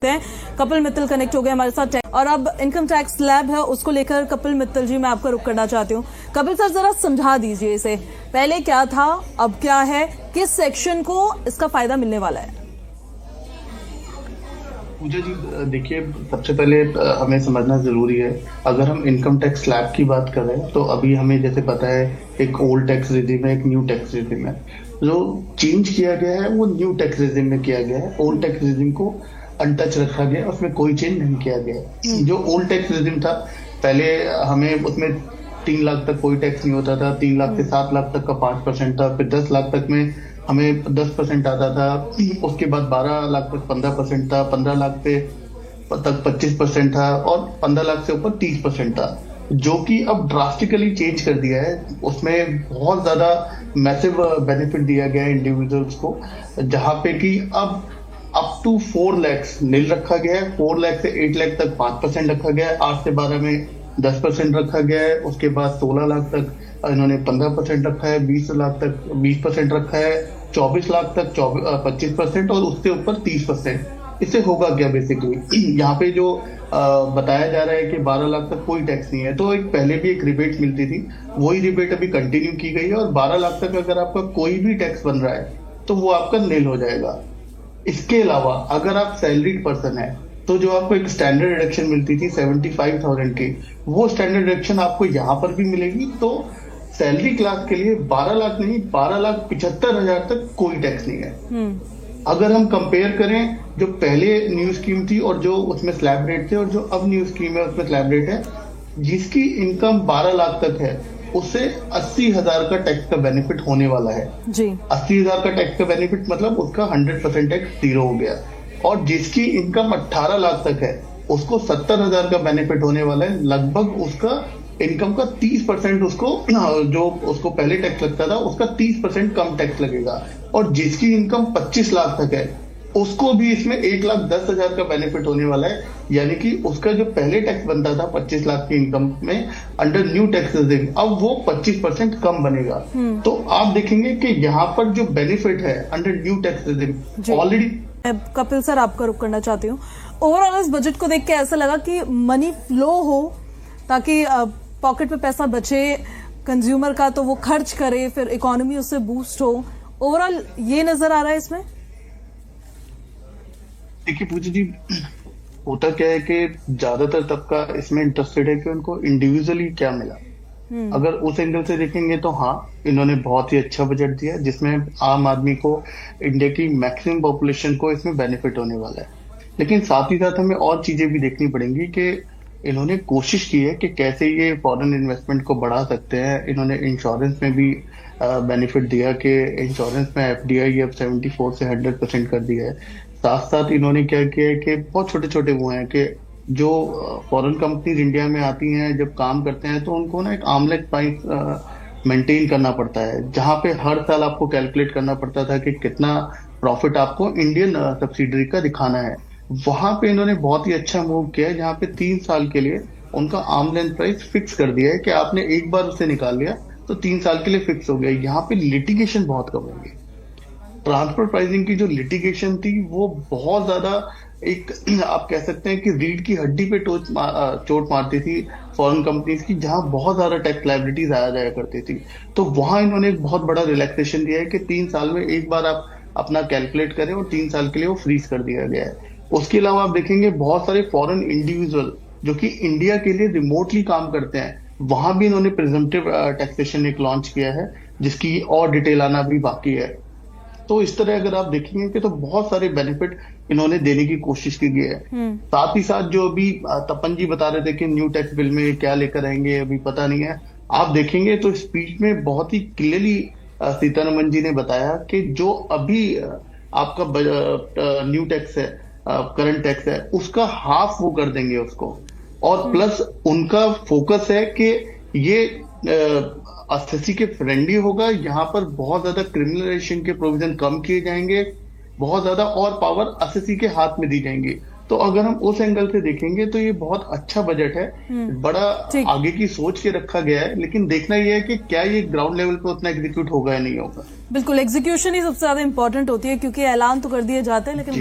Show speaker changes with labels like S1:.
S1: Kapil Mittal connect हो गए हमारे साथ और अब इनकम टैक्स स्लैब है उसको लेकर कपिल मित्तल जी मैं आपका रुख करना चाहती हूँ। कपिल सर जरा समझा दीजिए इसे, पहले क्या था अब क्या है, किस सेक्शन को इसका फायदा मिलने वाला है?
S2: पूजा जी देखिए, सबसे पहले हमें समझना जरूरी है, अगर हम इनकम टैक्स स्लैब की बात कर रहे हैं तो अभी हमें जैसे पता है एक ओल्ड टैक्स रेजिम है, एक न्यू टैक्स रेजिम है। जो चेंज किया गया है वो न्यू टैक्स रेजिम में किया गया है, ओल्ड टैक्स रेजिम को अनटच रखा गया, उसमें कोई चेंज नहीं किया गया। जो ओल्ड टैक्स रेजिम था पहले हमें उसमें 3 लाख तक कोई टैक्स नहीं होता था, 3 लाख से 7 लाख तक का 5% था, फिर 10 लाख तक में हमें 10% आता था, उसके बाद 12 लाख तक 15% था, 15 लाख से तक 25% था और 15 लाख से ऊपर 30% था, जो कि अब ड्रास्टिकली चेंज कर दिया है। उसमें बहुत ज्यादा मैसिव बेनिफिट दिया गया है इंडिविजुअल्स को, जहां पे कि अब अप टू 4 लाख नील रखा गया है, 4 लाख से 8 लाख तक 5% रखा गया है, 8 से 12 में 10% रखा गया है, उसके बाद 16 लाख तक इन्होंने 15% रखा है, 20 लाख तक 20% रखा है, 24 लाख तक 25% और उससे ऊपर 30%। इससे होगा क्या बेसिकली, यहाँ पे जो बताया जा रहा है कि 12 लाख तक कोई टैक्स नहीं है, तो एक पहले भी एक रिबेट मिलती थी, वही रिबेट अभी कंटिन्यू की गई है और 12 लाख तक अगर आपका कोई भी टैक्स बन रहा है तो वो आपका नील हो जाएगा। इसके अलावा अगर आप सैलरीड पर्सन है तो जो आपको एक स्टैंडर्ड डिडक्शन मिलती थी 75,000 की, वो स्टैंडर्ड डिडक्शन आपको यहाँ पर भी मिलेगी। तो सैलरी क्लास के लिए 12 लाख नहीं 12,75,000 तक कोई टैक्स नहीं है। अगर हम कंपेयर करें जो पहले न्यू स्कीम थी और जो उसमें स्लैब रेट थे और जो अब न्यू स्कीम है उसमें स्लैब रेट है, जिसकी इनकम 12 लाख तक है उससे 80,000 का टैक्स का बेनिफिट होने वाला है जी। 80,000 का टैक्स का बेनिफिट मतलब उसका 100% टैक्स जीरो हो गया, और जिसकी इनकम 18 लाख तक है उसको 70,000 का बेनिफिट होने वाला है। लगभग उसका इनकम का 30% उसको जो उसको पहले टैक्स लगता था उसका 30% कम टैक्स लगेगा, और जिसकी इनकम 25 लाख तक है उसको भी इसमें 1,10,000 का बेनिफिट होने वाला है। यानी कि उसका जो पहले टैक्स बनता था 25 लाख की इनकम में अंडर न्यू टैक्स रेजिम, अब वो 25% कम बनेगा। तो आप देखेंगे कि यहाँ पर जो बेनिफिट है under new tax regime already.
S1: Kapil sir आपका रुख करना चाहती हूँ, ओवरऑल इस बजट को देख के ऐसा लगा कि मनी फ्लो हो ताकि पॉकेट में पैसा बचे कंज्यूमर का, तो वो खर्च करे, फिर इकोनॉमी उससे बूस्ट हो। ओवरऑल ये नजर आ रहा है इसमें।
S2: देखिए पूजा जी, होता क्या है कि ज्यादातर तबका इसमें इंटरेस्टेड है कि उनको इंडिविजुअली क्या मिला। अगर उस एंगल से देखेंगे तो हाँ, इन्होंने बहुत ही अच्छा बजट दिया जिसमें आम आदमी को, इंडिया की मैक्सिमम पॉपुलेशन को इसमें बेनिफिट होने वाला है। लेकिन साथ ही साथ हमें और चीजें भी देखनी पड़ेंगी कि इन्होंने कोशिश की है कि कैसे ये फॉरेन इन्वेस्टमेंट को बढ़ा सकते हैं। इन्होंने इंश्योरेंस में भी बेनिफिट दिया कि इंश्योरेंस में FDI अब 74 से 100% कर दिया है। साथ साथ इन्होंने क्या किया है कि बहुत छोटे छोटे वो हैं कि जो फॉरेन कंपनीज इंडिया में आती हैं, जब काम करते हैं तो उनको ना एक आर्मलेस प्राइस मेंटेन करना पड़ता है, जहां पे हर साल आपको कैलकुलेट करना पड़ता था कि कितना प्रॉफिट आपको इंडियन सब्सिडरी का दिखाना है। वहां पे इन्होंने बहुत ही अच्छा मूव किया है, जहां पे 3 साल के लिए उनका आर्म लेंथ प्राइस फिक्स कर दिया है कि आपने एक बार उसे निकाल लिया तो 3 साल के लिए फिक्स हो गया। यहाँ पे लिटिगेशन बहुत कम होगी। ट्रांसफर प्राइसिंग की जो लिटिगेशन थी वो बहुत ज्यादा, एक आप कह सकते हैं कि रीढ़ की हड्डी पे चोट मारती थी फॉरेन कंपनीज की, जहां बहुत ज्यादा टैक्स लायबिलिटीज आया जाया करती थी। तो वहां इन्होंने एक बहुत बड़ा रिलैक्सेशन दिया है कि 3 साल में एक बार आप अपना कैलकुलेट करें और 3 साल के लिए वो फ्रीज कर दिया गया है। उसके अलावा आप देखेंगे बहुत सारे फॉरेन इंडिविजुअल जो कि इंडिया के लिए रिमोटली काम करते हैं, वहां भी इन्होंने प्रिजम्पटिव टैक्सेशन एक लॉन्च किया है, जिसकी और डिटेल आना भी बाकी है। तो इस तरह अगर आप देखेंगे कि तो बहुत सारे बेनिफिट इन्होंने देने की कोशिश की गई है। साथ ही साथ जो अभी तपन जी बता रहे थे कि न्यू टैक्स बिल में क्या लेकर आएंगे अभी पता नहीं है, आप देखेंगे तो स्पीच में बहुत ही क्लियरली सीतारमन जी ने बताया कि जो अभी आपका न्यू टैक्स है, करंट टैक्स है, उसका हाफ वो कर देंगे उसको, और प्लस उनका फोकस है कि ये एसएससी के फ्रेंडली होगा। यहाँ पर बहुत ज्यादा क्रिमिनलाइजेशन के प्रोविजन कम किए जाएंगे, बहुत ज्यादा और पावर एसएससी के हाथ में दी जाएंगी। तो अगर हम उस एंगल से देखेंगे तो ये बहुत अच्छा बजट है, बड़ा आगे की सोच के रखा गया है। लेकिन देखना यह है कि क्या ये ग्राउंड लेवल पे उतना एग्जीक्यूट होगा या नहीं होगा।
S1: बिल्कुल, एग्जीक्यूशन ही सबसे ज्यादा इंपॉर्टेंट होती है, क्योंकि ऐलान तो कर दिए जाते हैं लेकिन